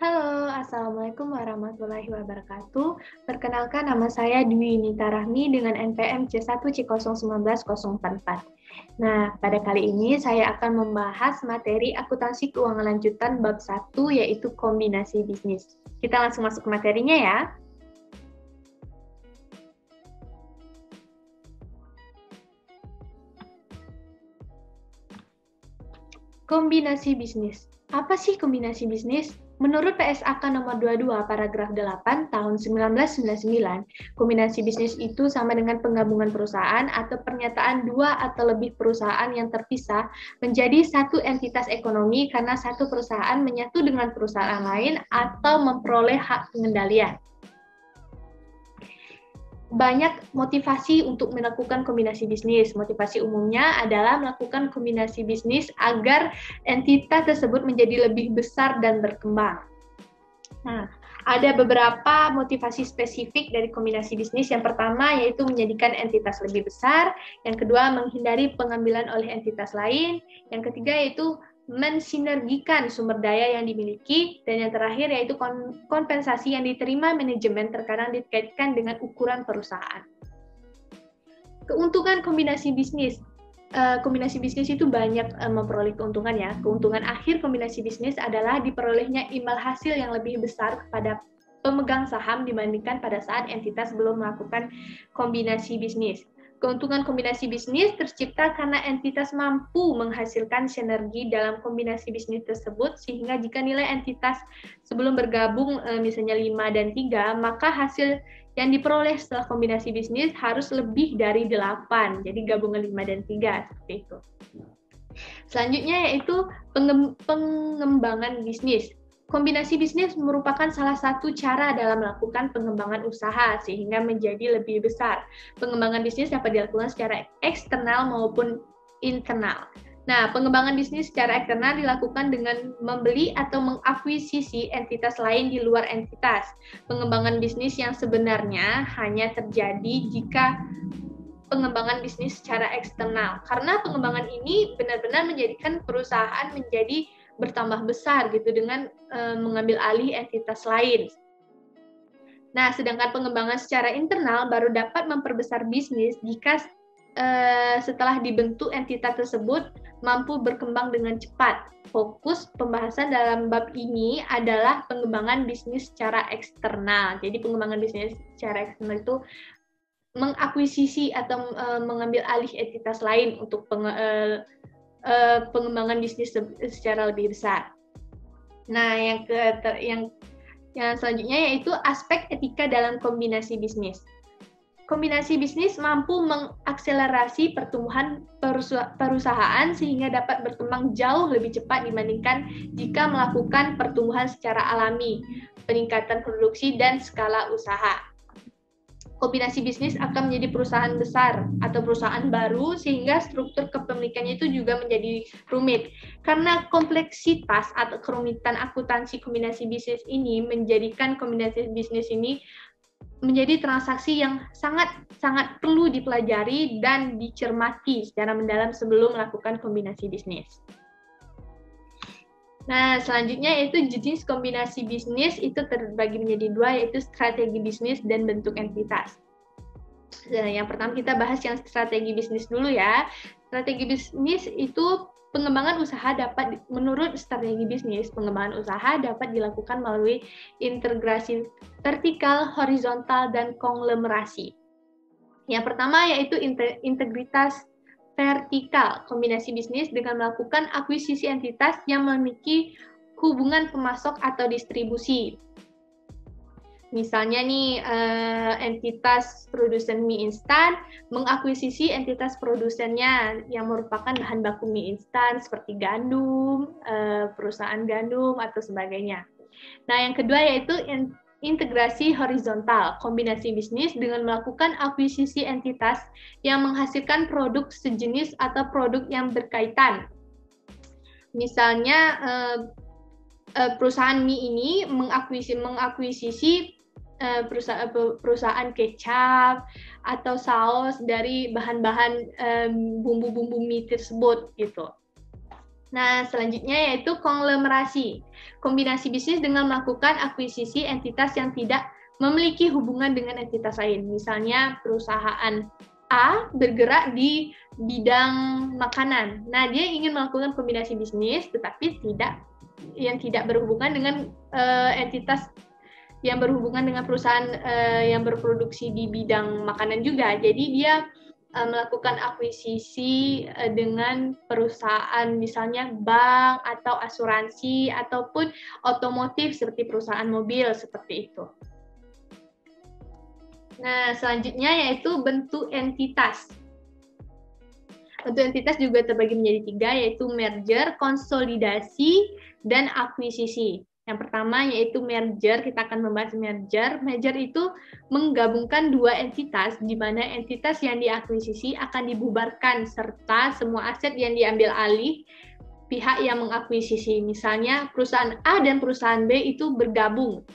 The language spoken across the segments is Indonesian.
Halo, Assalamualaikum warahmatullahi wabarakatuh. Perkenalkan nama saya Dwi Nita Rahmi dengan NPM C1C019044. Nah, pada kali ini saya akan membahas materi akuntansi keuangan lanjutan bab 1 yaitu kombinasi bisnis. Kita langsung masuk ke materinya ya. Kombinasi bisnis. Apa sih kombinasi bisnis? Menurut PSAK nomor 22 paragraf 8 tahun 1999, kombinasi bisnis itu sama dengan penggabungan perusahaan atau pernyataan dua atau lebih perusahaan yang terpisah menjadi satu entitas ekonomi karena satu perusahaan menyatu dengan perusahaan lain atau memperoleh hak pengendalian. Banyak motivasi untuk melakukan kombinasi bisnis. Motivasi umumnya adalah melakukan kombinasi bisnis agar entitas tersebut menjadi lebih besar dan berkembang. Nah, ada beberapa motivasi spesifik dari kombinasi bisnis. Yang pertama yaitu menjadikan entitas lebih besar, yang kedua menghindari pengambilan oleh entitas lain, yang ketiga yaitu mensinergikan sumber daya yang dimiliki, dan yang terakhir yaitu kompensasi yang diterima manajemen terkadang dikaitkan dengan ukuran perusahaan. Keuntungan kombinasi bisnis. Kombinasi bisnis itu banyak memperoleh keuntungan ya. Keuntungan akhir kombinasi bisnis adalah diperolehnya imbal hasil yang lebih besar kepada pemegang saham dibandingkan pada saat entitas belum melakukan kombinasi bisnis. Keuntungan kombinasi bisnis tercipta karena entitas mampu menghasilkan sinergi dalam kombinasi bisnis tersebut, sehingga jika nilai entitas sebelum bergabung misalnya 5 dan 3, maka hasil yang diperoleh setelah kombinasi bisnis harus lebih dari 8. Jadi gabungan 5 dan 3 seperti itu. Selanjutnya yaitu pengembangan bisnis. Kombinasi bisnis merupakan salah satu cara dalam melakukan pengembangan usaha sehingga menjadi lebih besar. Pengembangan bisnis dapat dilakukan secara eksternal maupun internal. Nah, pengembangan bisnis secara eksternal dilakukan dengan membeli atau mengakuisisi entitas lain di luar entitas. Pengembangan bisnis yang sebenarnya hanya terjadi jika pengembangan bisnis secara eksternal. Karena pengembangan ini benar-benar menjadikan perusahaan menjadi bertambah besar gitu dengan mengambil alih entitas lain. Nah, sedangkan pengembangan secara internal baru dapat memperbesar bisnis jika setelah dibentuk entitas tersebut mampu berkembang dengan cepat. Fokus pembahasan dalam bab ini adalah pengembangan bisnis secara eksternal. Jadi pengembangan bisnis secara eksternal itu mengakuisisi atau mengambil alih entitas lain untuk pengembangan bisnis secara lebih besar. Nah, yang selanjutnya yaitu aspek etika dalam kombinasi bisnis. Kombinasi bisnis mampu mengakselerasi pertumbuhan perusahaan sehingga dapat berkembang jauh lebih cepat dibandingkan jika melakukan pertumbuhan secara alami, peningkatan produksi dan skala usaha. Kombinasi bisnis akan menjadi perusahaan besar atau perusahaan baru sehingga struktur kepemilikannya itu juga menjadi rumit. Karena kompleksitas atau kerumitan akuntansi kombinasi bisnis ini menjadikan kombinasi bisnis ini menjadi transaksi yang sangat perlu dipelajari dan dicermati secara mendalam sebelum melakukan kombinasi bisnis. Nah, selanjutnya yaitu jenis kombinasi bisnis itu terbagi menjadi dua, yaitu strategi bisnis dan bentuk entitas. Nah, yang pertama kita bahas yang strategi bisnis dulu ya. Strategi bisnis itu pengembangan usaha menurut strategi bisnis, pengembangan usaha dapat dilakukan melalui integrasi vertikal, horizontal, dan konglomerasi. Yang pertama yaitu integritas vertikal, kombinasi bisnis dengan melakukan akuisisi entitas yang memiliki hubungan pemasok atau distribusi. Misalnya nih, entitas produsen mie instan mengakuisisi entitas produsennya yang merupakan bahan baku mie instan seperti gandum, perusahaan gandum, atau sebagainya. Nah, yang kedua yaitu integrasi horizontal, kombinasi bisnis dengan melakukan akuisisi entitas yang menghasilkan produk sejenis atau produk yang berkaitan. Misalnya, perusahaan mie ini mengakuisisi perusahaan kecap atau saus dari bahan-bahan bumbu-bumbu mie tersebut gitu. Nah, selanjutnya yaitu konglomerasi. Kombinasi bisnis dengan melakukan akuisisi entitas yang tidak memiliki hubungan dengan entitas lain. Misalnya perusahaan A bergerak di bidang makanan. Nah, dia ingin melakukan kombinasi bisnis tetapi yang tidak berhubungan dengan entitas yang berhubungan dengan perusahaan yang berproduksi di bidang makanan juga. Jadi dia melakukan akuisisi dengan perusahaan misalnya bank atau asuransi ataupun otomotif seperti perusahaan mobil seperti itu. Nah, selanjutnya yaitu bentuk entitas. Bentuk entitas juga terbagi menjadi 3, yaitu merger, konsolidasi, dan akuisisi. Yang pertama yaitu merger, kita akan membahas merger. Merger itu menggabungkan 2 entitas, di mana entitas yang diakuisisi akan dibubarkan, serta semua aset yang diambil alih pihak yang mengakuisisi. Misalnya perusahaan A dan perusahaan B itu bergabung,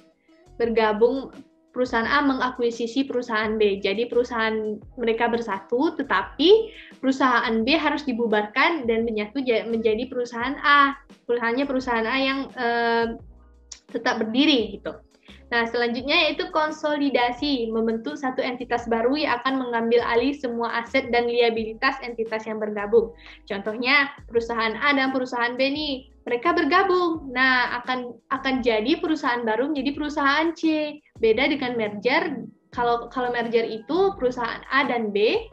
perusahaan A mengakuisisi perusahaan B. Jadi perusahaan mereka bersatu, tetapi perusahaan B harus dibubarkan dan menyatu menjadi perusahaan A. Perusahaan A yang tetap berdiri gitu. Nah, selanjutnya yaitu konsolidasi, membentuk satu entitas baru yang akan mengambil alih semua aset dan liabilitas entitas yang bergabung. Contohnya perusahaan A dan perusahaan B nih, mereka bergabung. Nah, akan jadi perusahaan baru menjadi perusahaan C. Beda dengan merger. Kalau merger itu perusahaan A dan B,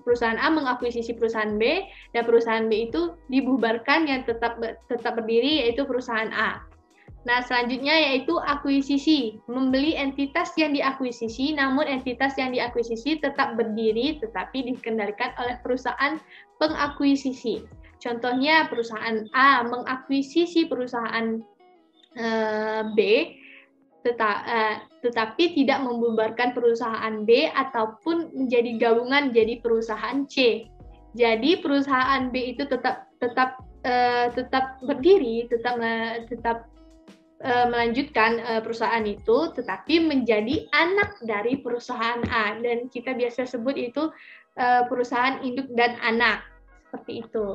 perusahaan A mengakuisisi perusahaan B, dan perusahaan B itu dibubarkan yang tetap berdiri yaitu perusahaan A. Nah, selanjutnya yaitu akuisisi, membeli entitas yang diakuisisi, namun entitas yang diakuisisi tetap berdiri tetapi dikendalikan oleh perusahaan pengakuisisi. Contohnya perusahaan A mengakuisisi perusahaan B, tetapi tidak membubarkan perusahaan B ataupun menjadi gabungan jadi perusahaan C. Jadi perusahaan B itu tetap berdiri, tetap melanjutkan perusahaan itu, tetapi menjadi anak dari perusahaan A, dan kita biasa sebut itu perusahaan induk dan anak, seperti itu.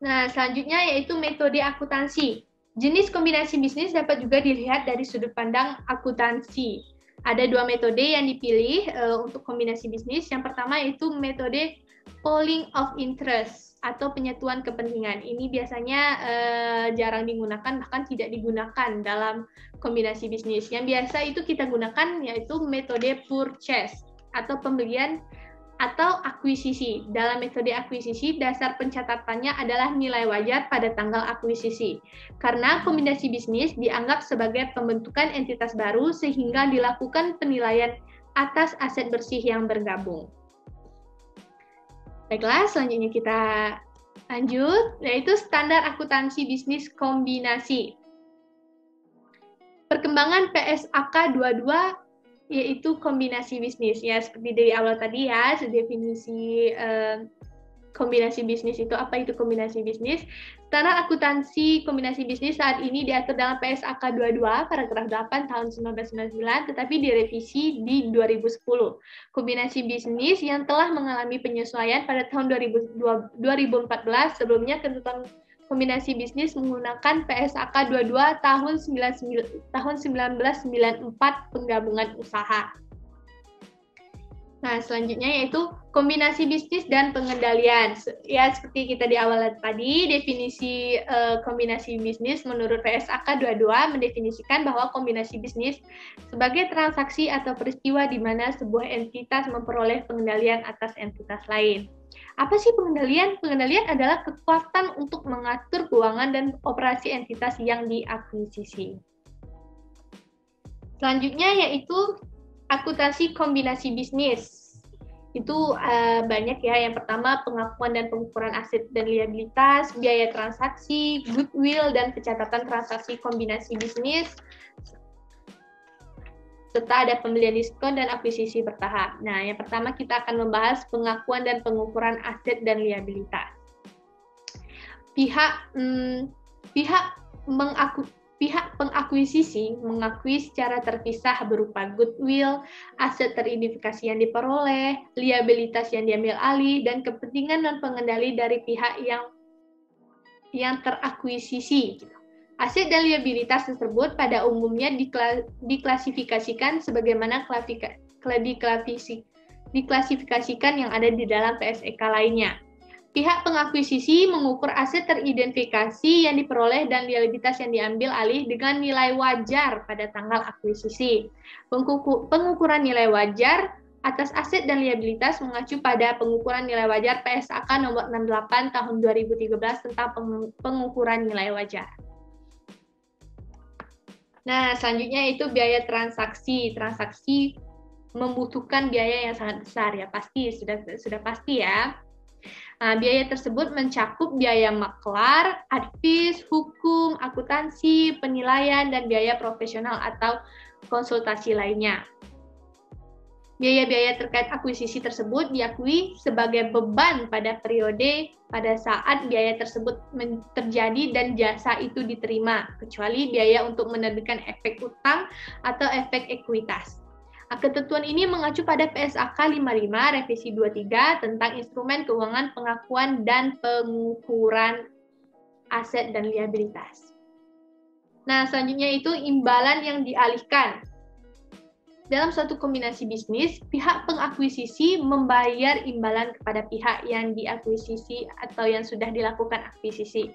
Nah, selanjutnya yaitu metode akuntansi. Jenis kombinasi bisnis dapat juga dilihat dari sudut pandang akuntansi. Ada 2 metode yang dipilih untuk kombinasi bisnis. Yang pertama yaitu metode pooling of interest atau penyatuan kepentingan. Ini biasanya jarang digunakan, bahkan tidak digunakan dalam kombinasi bisnis. Yang biasa itu kita gunakan yaitu metode purchase atau pembelian atau akuisisi. Dalam metode akuisisi, dasar pencatatannya adalah nilai wajar pada tanggal akuisisi. Karena kombinasi bisnis dianggap sebagai pembentukan entitas baru sehingga dilakukan penilaian atas aset bersih yang bergabung. Baiklah, selanjutnya kita lanjut, yaitu standar akuntansi bisnis kombinasi. Perkembangan PSAK 22 yaitu kombinasi bisnis. Ya, seperti dari awal tadi ya, definisi kombinasi bisnis itu, apa itu kombinasi bisnis? Standar akuntansi kombinasi bisnis saat ini diatur dalam PSAK 22 paragraf 8 tahun 1999, tetapi direvisi di 2010. Kombinasi bisnis yang telah mengalami penyesuaian pada tahun 2014, sebelumnya ketentuan kombinasi bisnis menggunakan PSAK 22 tahun 1994 penggabungan usaha. Nah, selanjutnya yaitu kombinasi bisnis dan pengendalian. Ya, seperti kita di awal tadi, definisi kombinasi bisnis menurut PSAK 22 mendefinisikan bahwa kombinasi bisnis sebagai transaksi atau peristiwa di mana sebuah entitas memperoleh pengendalian atas entitas lain. Apa sih pengendalian? Pengendalian adalah kekuatan untuk mengatur keuangan dan operasi entitas yang diakuisisi. Selanjutnya yaitu akuntansi kombinasi bisnis. Itu banyak ya. Yang pertama, pengakuan dan pengukuran aset dan liabilitas, biaya transaksi, goodwill, dan pencatatan transaksi kombinasi bisnis, serta ada pembelian diskon dan akuisisi bertahap. Nah, yang pertama kita akan membahas pengakuan dan pengukuran aset dan liabilitas. pihak pengakuisisi mengakui secara terpisah berupa goodwill, aset teridentifikasi yang diperoleh, liabilitas yang diambil alih, dan kepentingan non-pengendali dari pihak yang terakuisisi. Aset dan liabilitas tersebut pada umumnya diklasifikasikan sebagaimana diklasifikasikan yang ada di dalam PSEK lainnya. Pihak pengakuisisi mengukur aset teridentifikasi yang diperoleh dan liabilitas yang diambil alih dengan nilai wajar pada tanggal akuisisi. Pengukuran nilai wajar atas aset dan liabilitas mengacu pada pengukuran nilai wajar PSAK nomor 68 tahun 2013 tentang pengukuran nilai wajar. Nah, selanjutnya itu biaya transaksi. Transaksi membutuhkan biaya yang sangat besar ya, pasti sudah pasti ya. Nah, biaya tersebut mencakup biaya maklar, advis, hukum, akuntansi, penilaian, dan biaya profesional atau konsultasi lainnya. Biaya-biaya terkait akuisisi tersebut diakui sebagai beban pada periode pada saat biaya tersebut terjadi dan jasa itu diterima, kecuali biaya untuk menerbitkan efek utang atau efek ekuitas. Ketentuan ini mengacu pada PSAK 55 Revisi 23 tentang instrumen keuangan pengakuan dan pengukuran aset dan liabilitas. Nah, selanjutnya itu imbalan yang dialihkan. Dalam suatu kombinasi bisnis, pihak pengakuisisi membayar imbalan kepada pihak yang diakuisisi atau yang sudah dilakukan akuisisi.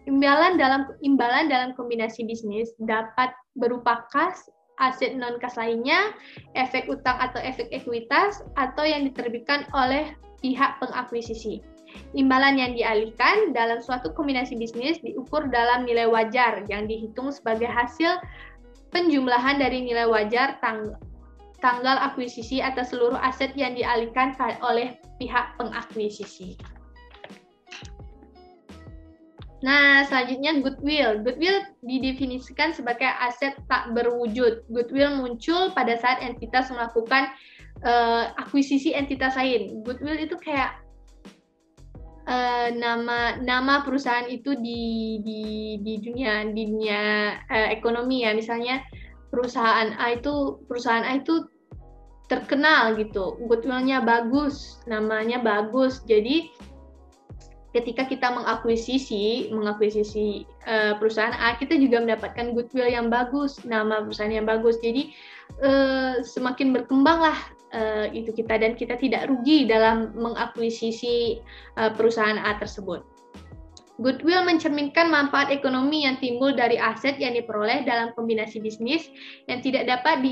Imbalan dalam kombinasi bisnis dapat berupa kas, aset non-kas lainnya, efek utang atau efek ekuitas, atau yang diterbitkan oleh pihak pengakuisisi. Imbalan yang dialihkan dalam suatu kombinasi bisnis diukur dalam nilai wajar yang dihitung sebagai hasil penjumlahan dari nilai wajar tanggal akuisisi atas seluruh aset yang dialihkan oleh pihak pengakuisisi. Nah, selanjutnya goodwill. Goodwill didefinisikan sebagai aset tak berwujud. Goodwill muncul pada saat entitas melakukan akuisisi entitas lain. Goodwill itu kayak nama perusahaan itu di dunia ekonomi ya. Misalnya perusahaan A itu terkenal gitu, goodwill-nya bagus, namanya bagus. Jadi ketika kita mengakuisisi perusahaan A, kita juga mendapatkan goodwill yang bagus, nama perusahaan yang bagus. Jadi semakin berkembanglah itu kita, dan kita tidak rugi dalam mengakuisisi perusahaan A tersebut. Goodwill mencerminkan manfaat ekonomi yang timbul dari aset yang diperoleh dalam kombinasi bisnis yang tidak dapat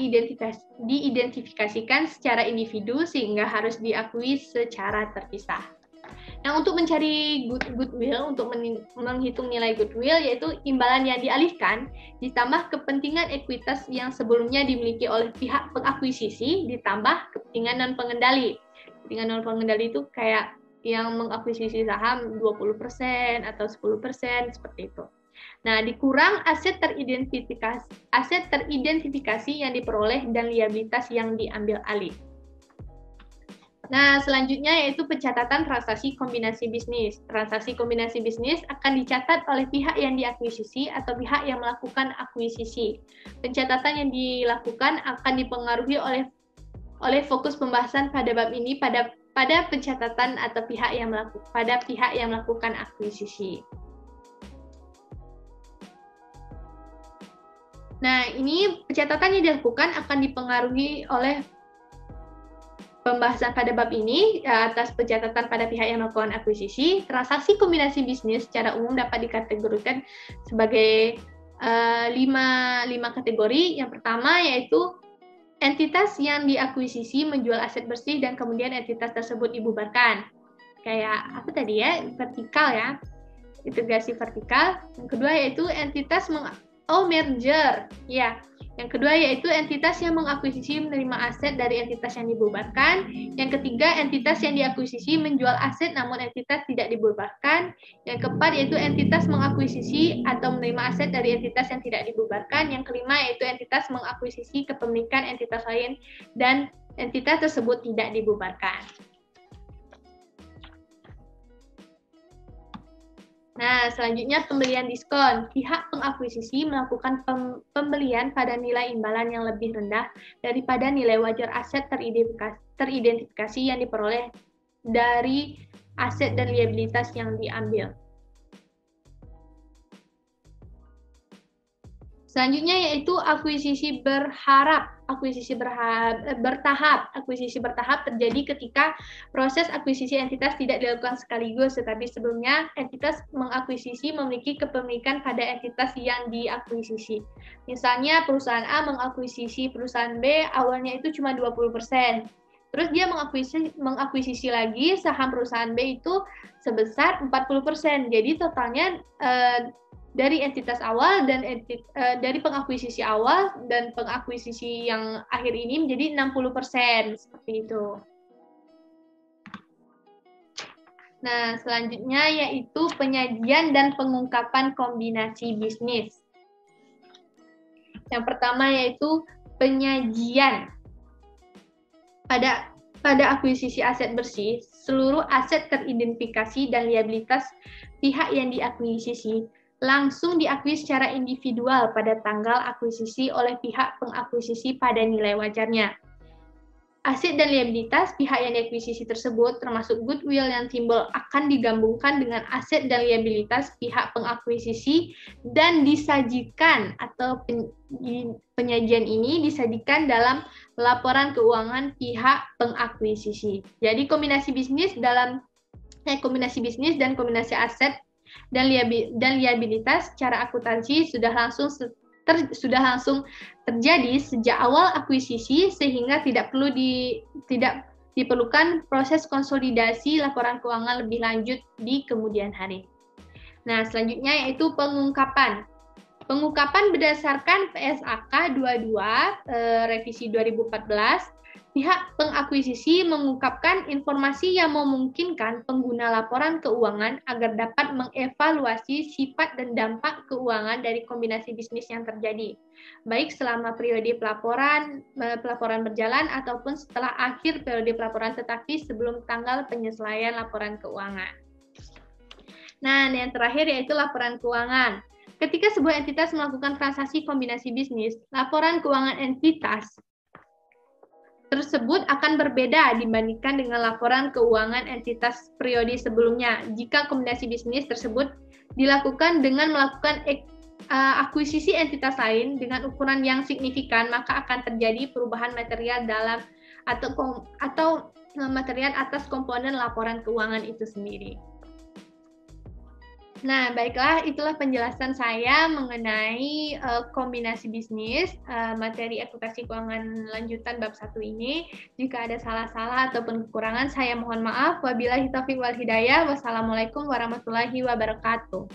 diidentifikasikan secara individu sehingga harus diakui secara terpisah. Nah, untuk mencari goodwill, untuk menghitung nilai goodwill, yaitu imbalan yang dialihkan ditambah kepentingan ekuitas yang sebelumnya dimiliki oleh pihak pengakuisisi ditambah kepentingan non-pengendali. Kepentingan non-pengendali itu kayak yang mengakuisisi saham 20% atau 10%, seperti itu. Nah, dikurang aset teridentifikasi yang diperoleh dan liabilitas yang diambil alih. Nah, selanjutnya yaitu pencatatan transaksi kombinasi bisnis. Transaksi kombinasi bisnis akan dicatat oleh pihak yang diakuisisi atau pihak yang melakukan akuisisi. Pencatatan yang dilakukan akan dipengaruhi oleh fokus pembahasan pada bab ini pada pencatatan atau pihak yang melakukan akuisisi. Nah, ini pencatatan yang dilakukan akan dipengaruhi oleh pembahasan pada bab ini atas pencatatan pada pihak yang melakukan akuisisi. Transaksi kombinasi bisnis secara umum dapat dikategorikan sebagai 5 kategori. Yang pertama yaitu entitas yang diakuisisi menjual aset bersih dan kemudian entitas tersebut dibubarkan. Kayak apa tadi ya? Vertikal ya. Integrasi vertikal. Yang kedua yaitu entitas merger. Ya. Yang kedua yaitu entitas yang mengakuisisi menerima aset dari entitas yang dibubarkan. Yang ketiga, entitas yang diakuisisi menjual aset namun entitas tidak dibubarkan. Yang keempat yaitu entitas mengakuisisi atau menerima aset dari entitas yang tidak dibubarkan. Yang kelima yaitu entitas mengakuisisi kepemilikan entitas lain dan entitas tersebut tidak dibubarkan. Nah, selanjutnya pembelian diskon. Pihak pengakuisisi melakukan pembelian pada nilai imbalan yang lebih rendah daripada nilai wajar aset teridentifikasi yang diperoleh dari aset dan liabilitas yang diambil. Selanjutnya yaitu akuisisi bertahap. Akuisisi bertahap terjadi ketika proses akuisisi entitas tidak dilakukan sekaligus, tetapi sebelumnya entitas mengakuisisi memiliki kepemilikan pada entitas yang diakuisisi. Misalnya perusahaan A mengakuisisi perusahaan B, awalnya itu cuma 20%. Terus dia mengakuisisi lagi saham perusahaan B itu sebesar 40%. Jadi totalnya dari entitas awal dan dari pengakuisisi awal dan pengakuisisi yang akhir ini menjadi 60%, seperti itu. Nah, selanjutnya yaitu penyajian dan pengungkapan kombinasi bisnis. Yang pertama yaitu penyajian. Pada akuisisi aset bersih, seluruh aset teridentifikasi dan liabilitas pihak yang diakuisisi langsung diakui secara individual pada tanggal akuisisi oleh pihak pengakuisisi pada nilai wajarnya. Aset dan liabilitas pihak yang diakuisisi tersebut, termasuk goodwill yang timbul, akan digabungkan dengan aset dan liabilitas pihak pengakuisisi dan disajikan atau penyajian ini disajikan dalam laporan keuangan pihak pengakuisisi. Jadi kombinasi bisnis dan kombinasi aset dan liabilitas secara akuntansi sudah langsung terjadi sejak awal akuisisi, sehingga tidak diperlukan proses konsolidasi laporan keuangan lebih lanjut di kemudian hari. Nah, selanjutnya yaitu pengungkapan. Pengungkapan berdasarkan PSAK 22 revisi 2014. Pihak pengakuisisi mengungkapkan informasi yang memungkinkan pengguna laporan keuangan agar dapat mengevaluasi sifat dan dampak keuangan dari kombinasi bisnis yang terjadi, baik selama periode pelaporan berjalan ataupun setelah akhir periode pelaporan, tetapi sebelum tanggal penyesuaian laporan keuangan. Nah, yang terakhir yaitu laporan keuangan. Ketika sebuah entitas melakukan transaksi kombinasi bisnis, laporan keuangan entitas tersebut akan berbeda dibandingkan dengan laporan keuangan entitas periode sebelumnya. Jika kombinasi bisnis tersebut dilakukan dengan melakukan akuisisi entitas lain dengan ukuran yang signifikan, maka akan terjadi perubahan material dalam atau material atas komponen laporan keuangan itu sendiri. Nah, baiklah, itulah penjelasan saya mengenai kombinasi bisnis, materi edukasi keuangan lanjutan bab 1 ini. Jika ada salah-salah ataupun kekurangan, saya mohon maaf. Wabillahi taufiq wal hidayah. Wassalamualaikum warahmatullahi wabarakatuh.